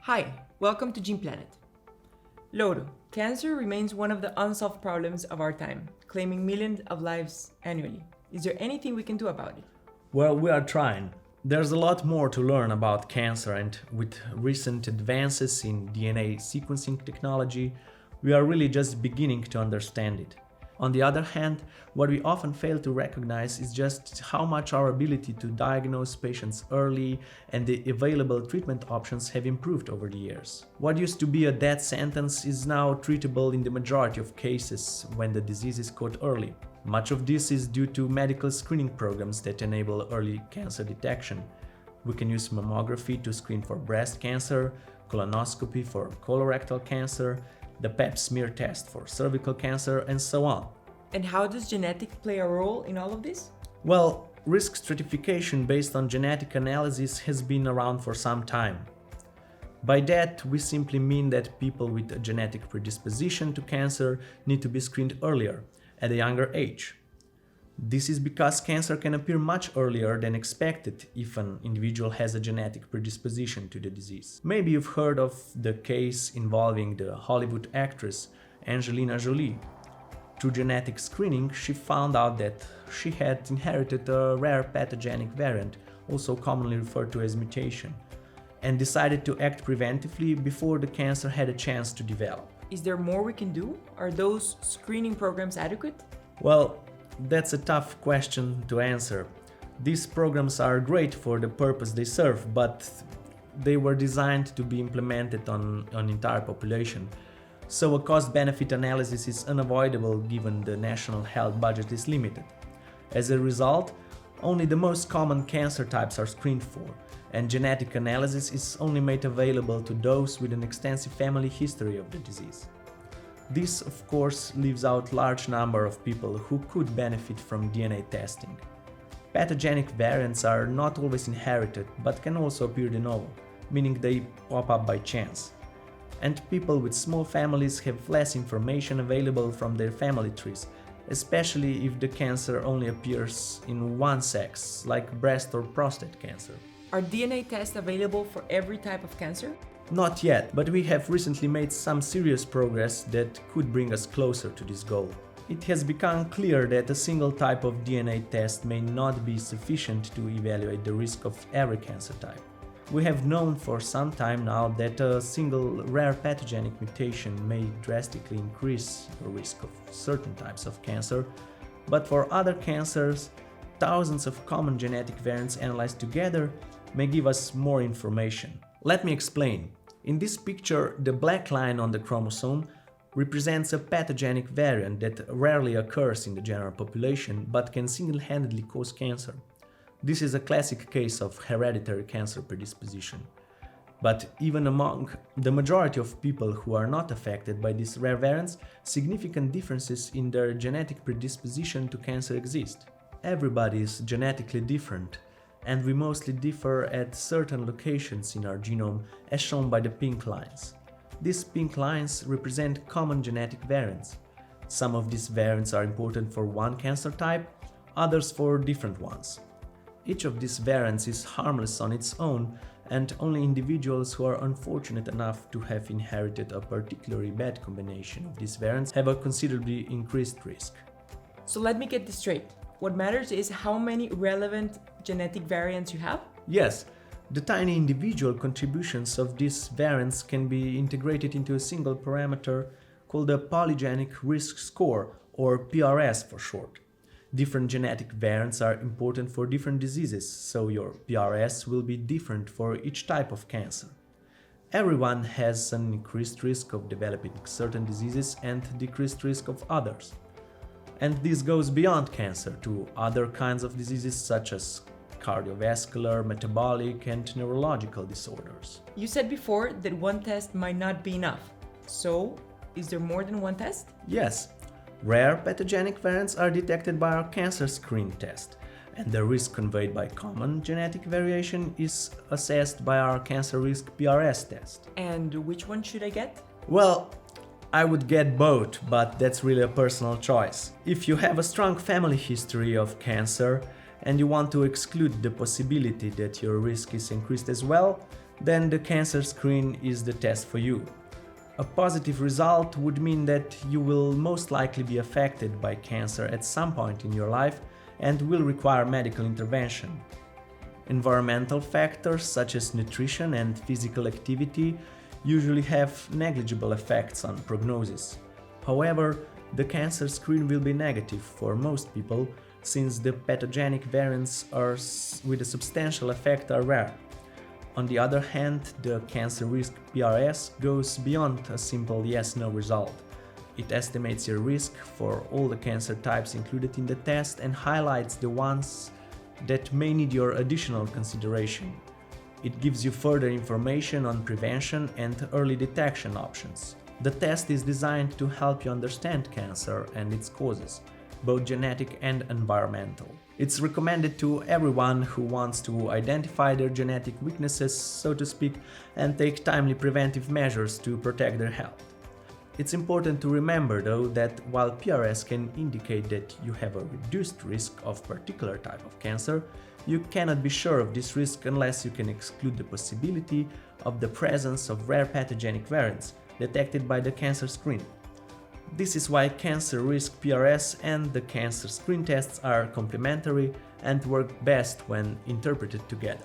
Hi, welcome to Gene Planet. Lodo, cancer remains one of the unsolved problems of our time, claiming millions of lives annually. Is there anything we can do about it? Well, we are trying. There's a lot more to learn about cancer, and with recent advances in DNA sequencing technology, we are really just beginning to understand it. On the other hand, what we often fail to recognize is just how much our ability to diagnose patients early and the available treatment options have improved over the years. What used to be a death sentence is now treatable in the majority of cases when the disease is caught early. Much of this is due to medical screening programs that enable early cancer detection. We can use mammography to screen for breast cancer, colonoscopy for colorectal cancer, the Pap smear test for cervical cancer, and so on. And how does genetics play a role in all of this? Well, risk stratification based on genetic analysis has been around for some time. By that, we simply mean that people with a genetic predisposition to cancer need to be screened earlier, at a younger age. This is because cancer can appear much earlier than expected if an individual has a genetic predisposition to the disease. Maybe you've heard of the case involving the Hollywood actress Angelina Jolie. Through genetic screening, she found out that she had inherited a rare pathogenic variant, also commonly referred to as mutation, and decided to act preventively before the cancer had a chance to develop. Is there more we can do? Are those screening programs adequate? Well, that's a tough question to answer. These programs are great for the purpose they serve, but they were designed to be implemented on an entire population. So a cost-benefit analysis is unavoidable given the national health budget is limited. As a result, only the most common cancer types are screened for, and genetic analysis is only made available to those with an extensive family history of the disease. This, of course, leaves out a large number of people who could benefit from DNA testing. Pathogenic variants are not always inherited, but can also appear de novo, meaning they pop up by chance. And people with small families have less information available from their family trees, especially if the cancer only appears in one sex, like breast or prostate cancer. Are DNA tests available for every type of cancer? Not yet, but we have recently made some serious progress that could bring us closer to this goal. It has become clear that a single type of DNA test may not be sufficient to evaluate the risk of every cancer type. We have known for some time now that a single rare pathogenic mutation may drastically increase the risk of certain types of cancer, but for other cancers, thousands of common genetic variants analyzed together may give us more information. Let me explain. In this picture, the black line on the chromosome represents a pathogenic variant that rarely occurs in the general population but can single-handedly cause cancer. This is a classic case of hereditary cancer predisposition. But even among the majority of people who are not affected by these rare variants, significant differences in their genetic predisposition to cancer exist. Everybody is genetically different, and we mostly differ at certain locations in our genome, as shown by the pink lines. These pink lines represent common genetic variants. Some of these variants are important for one cancer type, others for different ones. Each of these variants is harmless on its own, and only individuals who are unfortunate enough to have inherited a particularly bad combination of these variants have a considerably increased risk. So let me get this straight. What matters is how many relevant genetic variants you have? Yes, the tiny individual contributions of these variants can be integrated into a single parameter called a polygenic risk score, or PRS for short. Different genetic variants are important for different diseases, so your PRS will be different for each type of cancer. Everyone has an increased risk of developing certain diseases and decreased risk of others. And this goes beyond cancer to other kinds of diseases such as cardiovascular, metabolic, and neurological disorders. You said before that one test might not be enough. So, is there more than one test? Yes, rare pathogenic variants are detected by our cancer screen test, and the risk conveyed by common genetic variation is assessed by our cancer risk PRS test. And which one should I get? Well, I would get both, but that's really a personal choice. If you have a strong family history of cancer and you want to exclude the possibility that your risk is increased as well, then the cancer screen is the test for you. A positive result would mean that you will most likely be affected by cancer at some point in your life and will require medical intervention. Environmental factors such as nutrition and physical activity usually have negligible effects on prognosis. However, the cancer screen will be negative for most people since the pathogenic variants with a substantial effect are rare. On the other hand, the cancer risk PRS goes beyond a simple yes-no result. It estimates your risk for all the cancer types included in the test and highlights the ones that may need your additional consideration. It gives you further information on prevention and early detection options. The test is designed to help you understand cancer and its causes, both genetic and environmental. It's recommended to everyone who wants to identify their genetic weaknesses, so to speak, and take timely preventive measures to protect their health. It's important to remember, though, that while PRS can indicate that you have a reduced risk of particular type of cancer, you cannot be sure of this risk unless you can exclude the possibility of the presence of rare pathogenic variants detected by the cancer screen. This is why cancer risk PRS and the cancer screen tests are complementary and work best when interpreted together.